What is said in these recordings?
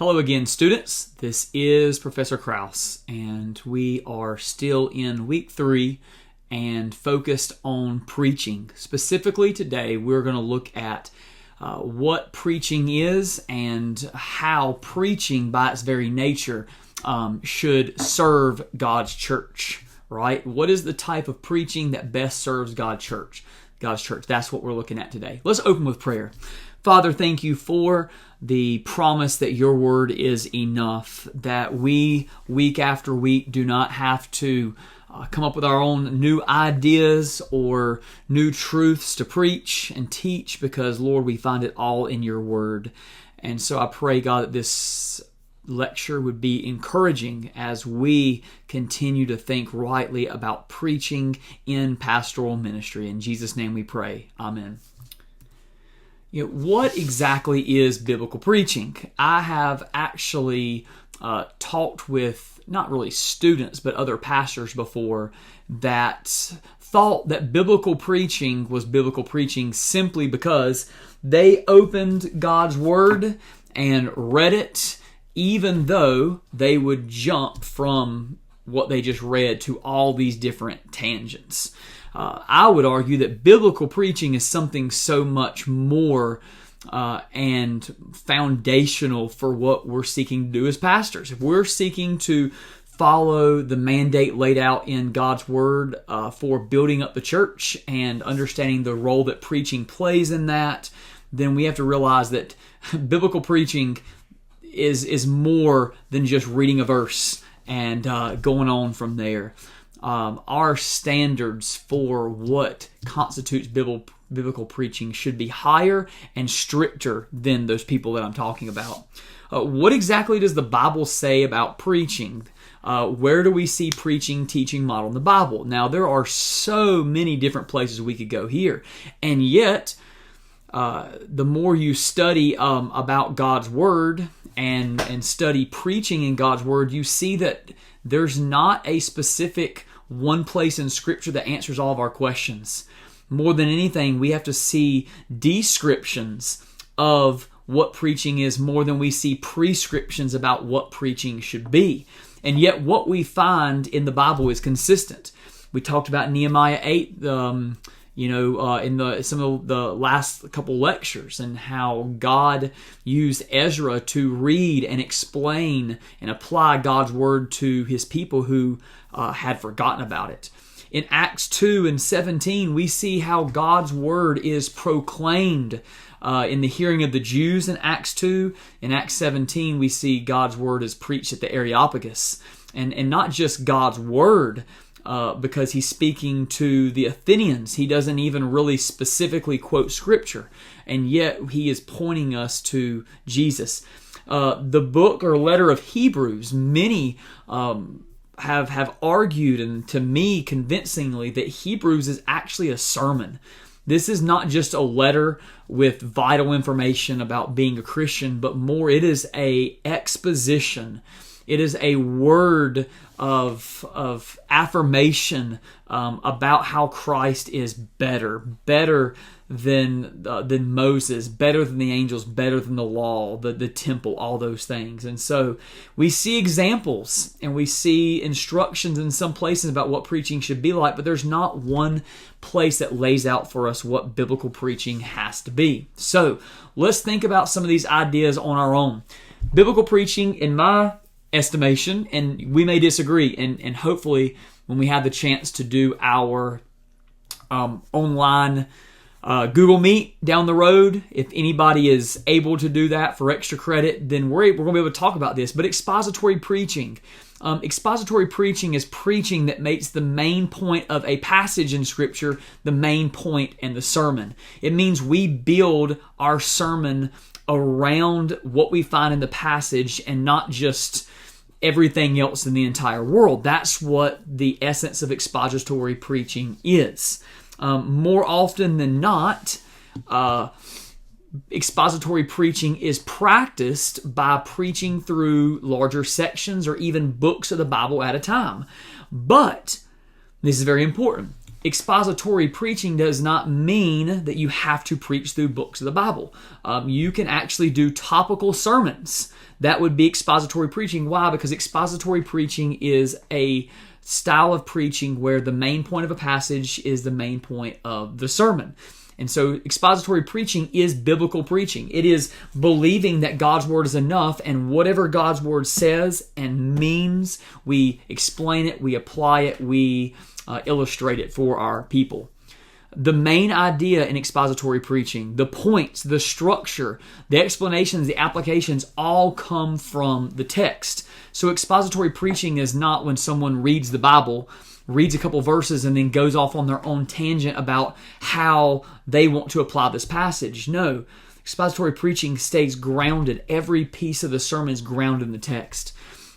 Hello again, students. This is Professor Krause, and we are still in week 3 and focused on preaching. Specifically today, we're going to look at what preaching is and how preaching by its very nature should serve God's church, right? What is the type of preaching that best serves God's church? That's what we're looking at today. Let's open with prayer. Father, thank you for the promise that your word is enough, that we, week after week, do not have to come up with our own new ideas or new truths to preach and teach, because, Lord, we find it all in your word. And so I pray, God, that this lecture would be encouraging as we continue to think rightly about preaching in pastoral ministry. In Jesus' name we pray. Amen. What exactly is biblical preaching? I have actually talked with not really students, but other pastors before that thought that biblical preaching was biblical preaching simply because they opened God's Word and read it, even though they would jump from what they just read to all these different tangents. I would argue that biblical preaching is something so much more and foundational for what we're seeking to do as pastors. If we're seeking to follow the mandate laid out in God's Word for building up the church and understanding the role that preaching plays in that, then we have to realize that biblical preaching is more than just reading a verse and going on from there. Our standards for what constitutes biblical preaching should be higher and stricter than those people that I'm talking about. What exactly does the Bible say about preaching? Where do we see preaching, teaching model in the Bible? Now, there are so many different places we could go here, and yet the more you study about God's Word and study preaching in God's Word, you see that there's not a specific one place in Scripture that answers all of our questions. More than anything, we have to see descriptions of what preaching is more than we see prescriptions about what preaching should be. And yet what we find in the Bible is consistent. We talked about Nehemiah 8 in some of the last couple lectures, and how God used Ezra to read and explain and apply God's Word to His people who had forgotten about it. In Acts 2 and 17, we see how God's Word is proclaimed in the hearing of the Jews in Acts 2. In Acts 17, we see God's Word is preached at the Areopagus. And not just God's Word, because he's speaking to the Athenians. He doesn't even really specifically quote Scripture, and yet he is pointing us to Jesus. The book or letter of Hebrews, many have argued, and to me convincingly, that Hebrews is actually a sermon. This is not just a letter with vital information about being a Christian, but more, it is a exposition. It is a word of affirmation about how Christ is better than Moses, better than the angels, better than the law, the temple, all those things. And so we see examples and we see instructions in some places about what preaching should be like, but there's not one place that lays out for us what biblical preaching has to be. So let's think about some of these ideas on our own. Biblical preaching, in my estimation, and we may disagree, and hopefully when we have the chance to do our online Google Meet down the road, if anybody is able to do that for extra credit, then we're going to be able to talk about this. But expository preaching. Expository preaching is preaching that makes the main point of a passage in Scripture the main point in the sermon. It means we build our sermon around what we find in the passage and not just everything else in the entire world. That's what the essence of expository preaching is. More often than not, expository preaching is practiced by preaching through larger sections or even books of the Bible at a time. But, this is very important, expository preaching does not mean that you have to preach through books of the Bible. You can actually do topical sermons. That would be expository preaching. Why? Because expository preaching is a style of preaching where the main point of a passage is the main point of the sermon. And so expository preaching is biblical preaching. It is believing that God's Word is enough, and whatever God's Word says and means, we explain it, we apply it, we illustrate it for our people. The main idea in expository preaching, the points, the structure, the explanations, the applications, all come from the text. So expository preaching is not when someone reads the Bible, reads a couple verses, and then goes off on their own tangent about how they want to apply this passage. No, expository preaching stays grounded. Every piece of the sermon is grounded in the text.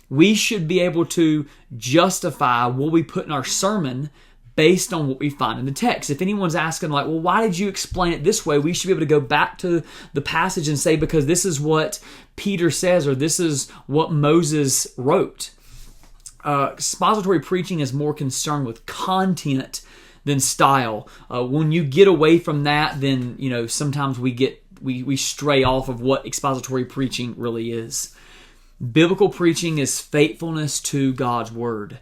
We should be able to justify what we put in our sermon based on what we find in the text. If anyone's asking, like, well, why did you explain it this way? We should be able to go back to the passage and say, because this is what Peter says, or this is what Moses wrote. Expository preaching is more concerned with content than style. When you get away from that, then sometimes we stray off of what expository preaching really is. Biblical preaching is faithfulness to God's Word.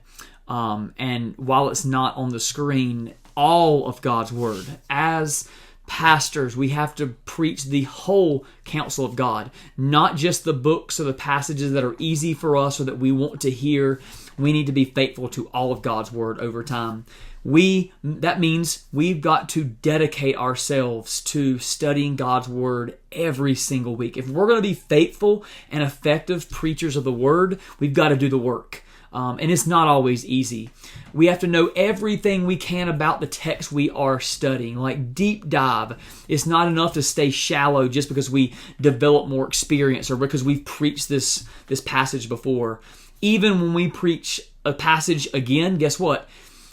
And while it's not on the screen, all of God's Word. As pastors, we have to preach the whole counsel of God, not just the books or the passages that are easy for us or that we want to hear. We need to be faithful to all of God's Word over time. That means we've got to dedicate ourselves to studying God's Word every single week. If we're going to be faithful and effective preachers of the Word, we've got to do the work. And it's not always easy. We have to know everything we can about the text we are studying, like deep dive. It's not enough to stay shallow just because we develop more experience or because we've preached this passage before. Even when we preach a passage again, guess what?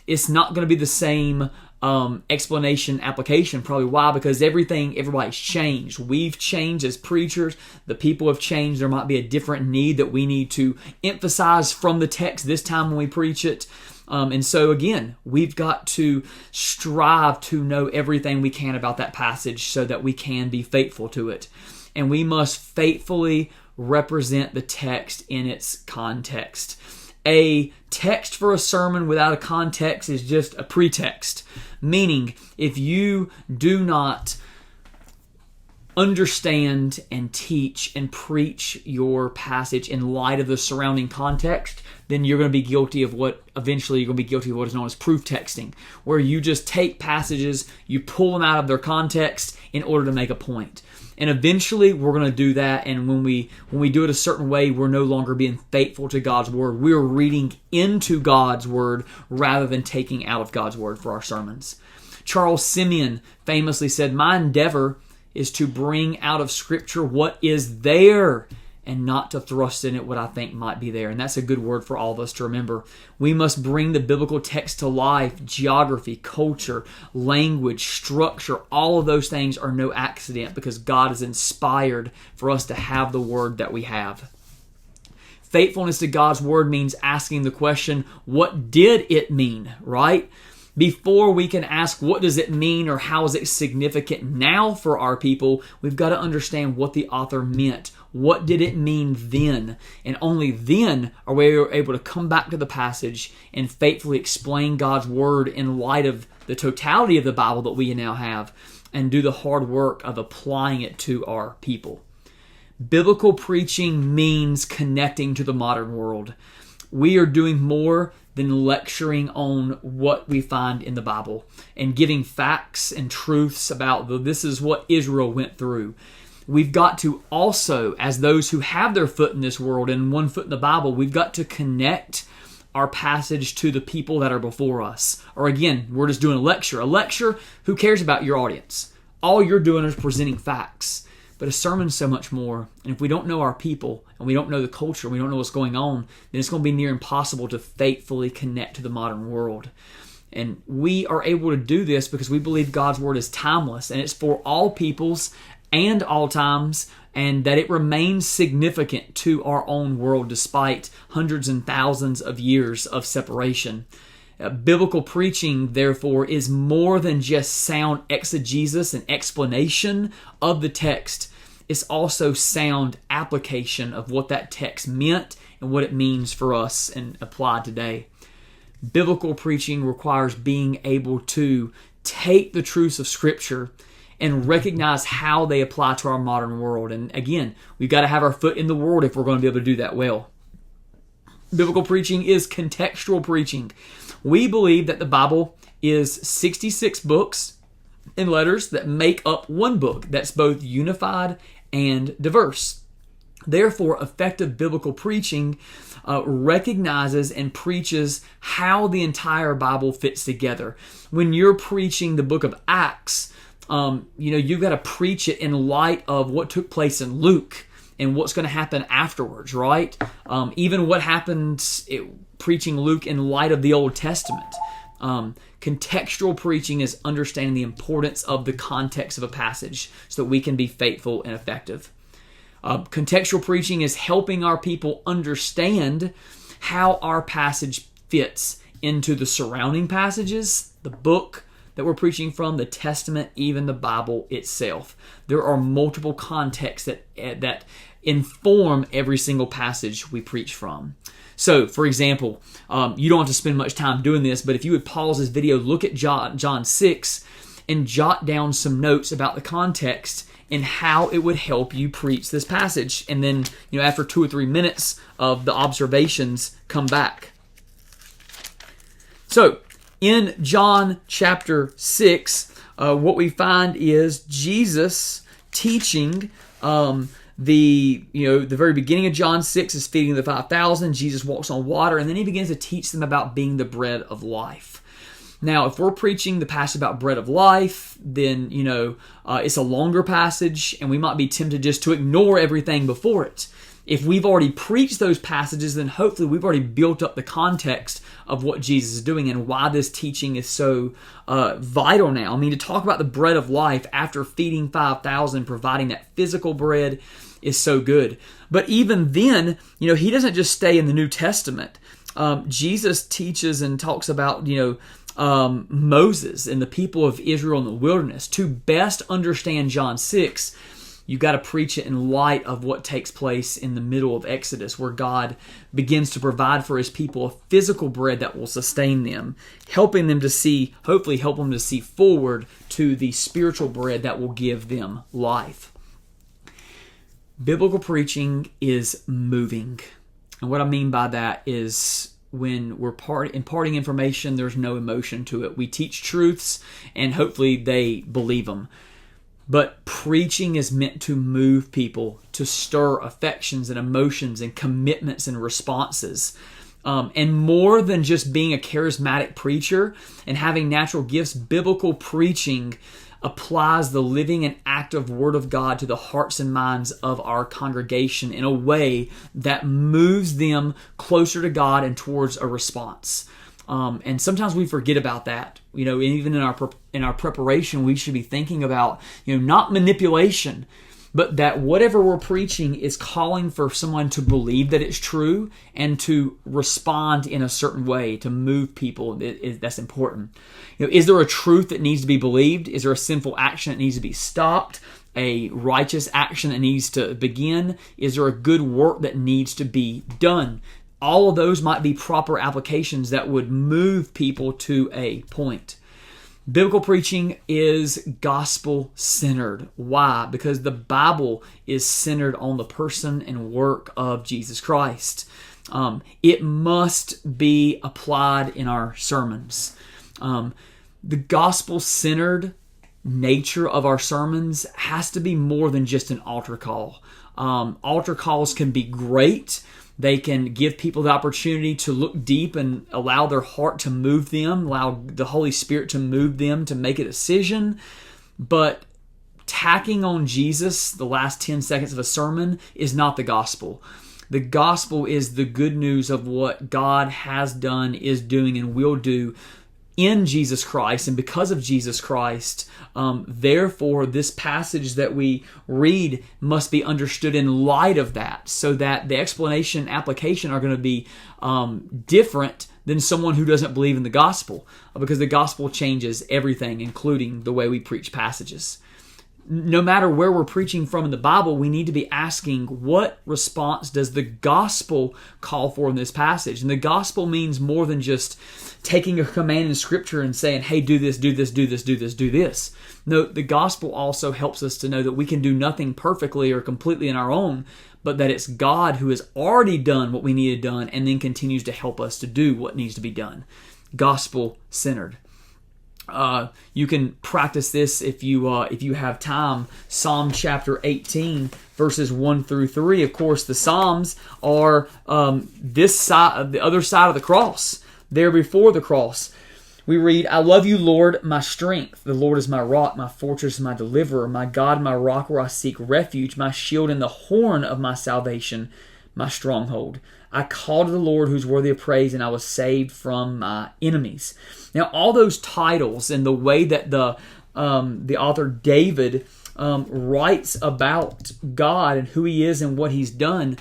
It's not going to be the same explanation, application. Probably why? Because everybody's changed. We've changed as preachers. The people have changed. There might be a different need that we need to emphasize from the text this time when we preach it. And so again, we've got to strive to know everything we can about that passage so that we can be faithful to it. And we must faithfully represent the text in its context. A text for a sermon without a context is just a pretext. Meaning, if you do not understand and teach and preach your passage in light of the surrounding context, then you're going to be guilty of what is known as proof texting, where you just take passages, you pull them out of their context in order to make a point. And eventually we're going to do that, and when we do it a certain way, we're no longer being faithful to God's Word. We're reading into God's Word rather than taking out of God's Word for our sermons. Charles Simeon famously said, "My endeavor is to bring out of Scripture what is there and not to thrust in it what I think might be there." And that's a good word for all of us to remember. We must bring the biblical text to life. Geography, culture, language, structure, all of those things are no accident because God is inspired for us to have the Word that we have. Faithfulness to God's Word means asking the question, what did it mean, right? Before we can ask what does it mean or how is it significant now for our people, we've got to understand what the author meant. What did it mean then? And only then are we able to come back to the passage and faithfully explain God's Word in light of the totality of the Bible that we now have and do the hard work of applying it to our people. Biblical preaching means connecting to the modern world. We are doing more than lecturing on what we find in the Bible and giving facts and truths about this is what Israel went through. We've got to also, as those who have their foot in this world and one foot in the Bible, we've got to connect our passage to the people that are before us. Or again, we're just doing a lecture. A lecture, who cares about your audience? All you're doing is presenting facts. But a sermon's so much more. And if we don't know our people, and we don't know the culture, we don't know what's going on, then it's going to be near impossible to faithfully connect to the modern world. And we are able to do this because we believe God's Word is timeless, and it's for all peoples and all times, and that it remains significant to our own world despite hundreds and thousands of years of separation. Biblical preaching, therefore, is more than just sound exegesis and explanation of the text. It's also sound application of what that text meant and what it means for us and applied today. Biblical preaching requires being able to take the truths of Scripture and recognize how they apply to our modern world. And again, we've got to have our foot in the Word if we're going to be able to do that well. Biblical preaching is contextual preaching. We believe that the Bible is 66 books and letters that make up one book that's both unified and diverse. Therefore, effective biblical preaching recognizes and preaches how the entire Bible fits together. When you're preaching the book of Acts, you've got to preach it in light of what took place in Luke and what's going to happen afterwards, right? Even what happened preaching Luke in light of the Old Testament. Contextual preaching is understanding the importance of the context of a passage so that we can be faithful and effective. Contextual preaching is helping our people understand how our passage fits into the surrounding passages, the book that we're preaching from, the Testament, even the Bible itself. There are multiple contexts that inform every single passage we preach from. So, for example, you don't have to spend much time doing this, but if you would pause this video, look at John 6, and jot down some notes about the context and how it would help you preach this passage. And then, after 2 or 3 minutes of the observations, come back. So, in John chapter 6, what we find is Jesus teaching. The very beginning of John 6 is feeding the 5,000. Jesus walks on water, and then he begins to teach them about being the bread of life. Now, if we're preaching the passage about bread of life, then, it's a longer passage, and we might be tempted just to ignore everything before it. If we've already preached those passages, then hopefully we've already built up the context of what Jesus is doing and why this teaching is so vital now. I mean, to talk about the bread of life after feeding 5,000, providing that physical bread is so good. But even then, he doesn't just stay in the New Testament. Jesus teaches and talks about, Moses and the people of Israel in the wilderness. To best understand John 6, you've got to preach it in light of what takes place in the middle of Exodus, where God begins to provide for his people a physical bread that will sustain them, hopefully help them to see forward to the spiritual bread that will give them life. Biblical preaching is moving. And what I mean by that is when we're imparting information, there's no emotion to it. We teach truths, and hopefully they believe them. But preaching is meant to move people, to stir affections and emotions and commitments and responses. And more than just being a charismatic preacher and having natural gifts, biblical preaching applies the living and active Word of God to the hearts and minds of our congregation in a way that moves them closer to God and towards a response. And sometimes we forget about that. Even in our preparation, we should be thinking about, not manipulation, but that whatever we're preaching is calling for someone to believe that it's true and to respond in a certain way to move people. That's important. Is there a truth that needs to be believed? Is there a sinful action that needs to be stopped? A righteous action that needs to begin? Is there a good work that needs to be done? All of those might be proper applications that would move people to a point. Biblical preaching is gospel-centered. Why? Because the Bible is centered on the person and work of Jesus Christ. It must be applied in our sermons. The gospel-centered nature of our sermons has to be more than just an altar call. Altar calls can be great. They can give people the opportunity to look deep and allow their heart to move them, allow the Holy Spirit to move them to make a decision. But tacking on Jesus the last 10 seconds of a sermon is not the gospel. The gospel is the good news of what God has done, is doing, and will do in Jesus Christ, and because of Jesus Christ. Therefore, this passage that we read must be understood in light of that, so that the explanation and application are going to be different than someone who doesn't believe in the gospel, because the gospel changes everything, including the way we preach passages. No matter where we're preaching from in the Bible, we need to be asking, what response does the gospel call for in this passage? And the gospel means more than just taking a command in Scripture and saying, hey, do this, do this, do this, do this, do this. No, the gospel also helps us to know that we can do nothing perfectly or completely on our own, but that it's God who has already done what we needed done and then continues to help us to do what needs to be done. Gospel-centered. You can practice this if you have time. Psalm chapter 18, verses 1 through 3. Of course, the Psalms are this side, the other side of the cross. There before the cross, we read, I love you, Lord, my strength. The Lord is my rock, my fortress, my deliverer, my God, my rock where I seek refuge, my shield and the horn of my salvation, my stronghold. I called to the Lord who's worthy of praise, and I was saved from my enemies. Now, all those titles and the way that the author David writes about God and who He is and what He's done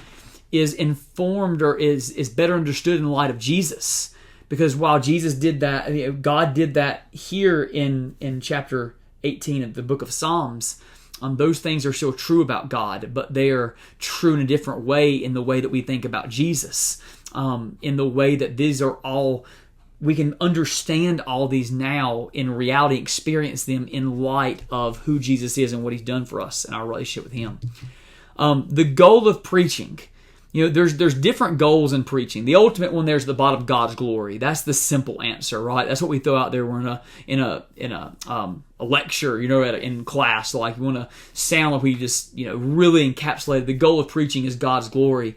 is informed or is better understood in light of Jesus. Because while Jesus did that, God did that here in chapter 18 of the book of Psalms, those things are still true about God, but they are true in a different way in the way that we think about Jesus. In the way that these are all, we can understand all these now in reality, experience them in light of who Jesus is and what He's done for us in our relationship with Him. The goal of preaching. There's different goals in preaching. The ultimate one there's the bottom, God's glory. That's the simple answer, right? That's what we throw out there. We're in a lecture, in class. Like, we want to sound like we just really encapsulated. The goal of preaching is God's glory,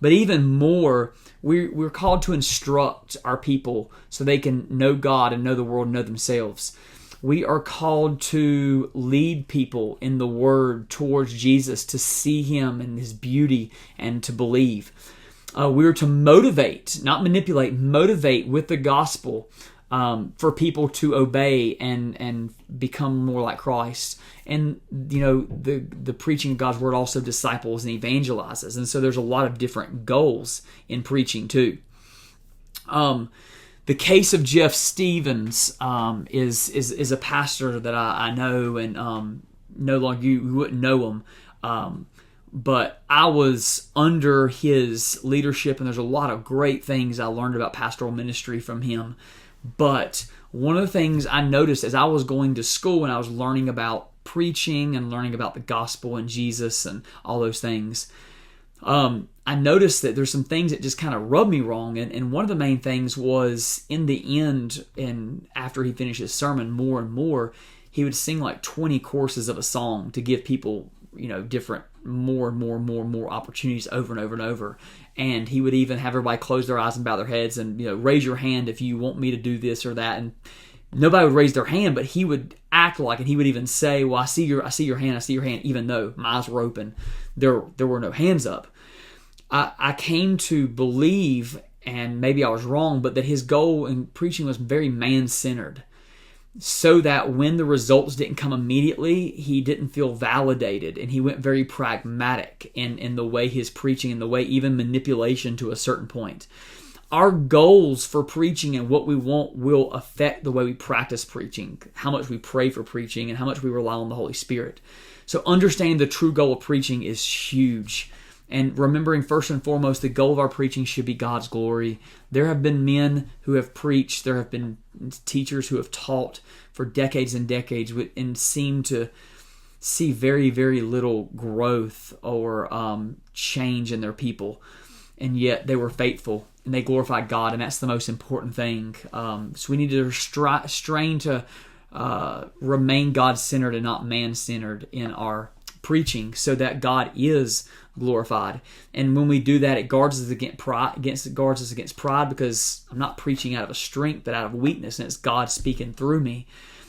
but even more, we're called to instruct our people so they can know God and know the world and know themselves. We are called to lead people in the Word towards Jesus, to see Him and His beauty and to believe. We are to motivate, not manipulate, motivate with the gospel for people to obey and become more like Christ. And, the preaching of God's Word also disciples and evangelizes. And so there's a lot of different goals in preaching too. The case of Jeff Stevens is a pastor that I know, and no longer you wouldn't know him, but I was under his leadership, and there's a lot of great things I learned about pastoral ministry from him. But one of the things I noticed as I was going to school and I was learning about preaching and learning about the gospel and Jesus and all those things, I noticed that there's some things that just kind of rubbed me wrong. And one of the main things was, in the end, and after he finished his sermon, more and more, he would sing like 20 choruses of a song to give people, different, more and more opportunities over and over and over. And he would even have everybody close their eyes and bow their heads and, raise your hand if you want me to do this or that. And nobody would raise their hand, but he would act like, and he would even say, well, I see your hand, even though my eyes were open. There were no hands up. I came to believe, and maybe I was wrong, but that his goal in preaching was very man-centered, so that when the results didn't come immediately, he didn't feel validated, and he went very pragmatic in the way his preaching, and the way even manipulation to a certain point. Our goals for preaching and what we want will affect the way we practice preaching, how much we pray for preaching, and how much we rely on the Holy Spirit. So understanding the true goal of preaching is huge. And remembering, first and foremost, the goal of our preaching should be God's glory. There have been men who have preached, there have been teachers who have taught for decades and decades and seem to see very, very little growth or change in their people. And yet they were faithful and they glorified God, and that's the most important thing. So we need to strain to remain God-centered and not man-centered in our preaching, so that God is glorified. And when we do that, it guards us against pride, because I'm not preaching out of a strength but out of weakness, and it's God speaking through me.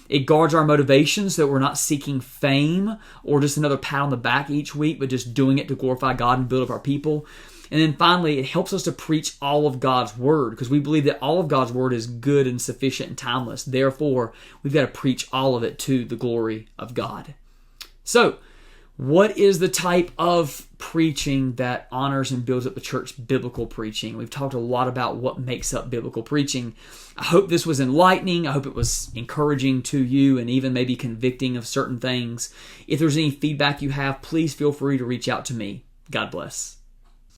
It guards our motivations, so that we're not seeking fame or just another pat on the back each week, but just doing it to glorify God and build up our people. And then finally, it helps us to preach all of God's Word, because we believe that all of God's Word is good and sufficient and timeless. Therefore, we've got to preach all of it to the glory of God. So, what is the type of preaching that honors and builds up the church, biblical preaching. We've talked a lot about what makes up biblical preaching. I hope this was enlightening. I hope it was encouraging to you and even maybe convicting of certain things. If there's any feedback you have, please feel free to reach out to me. God bless.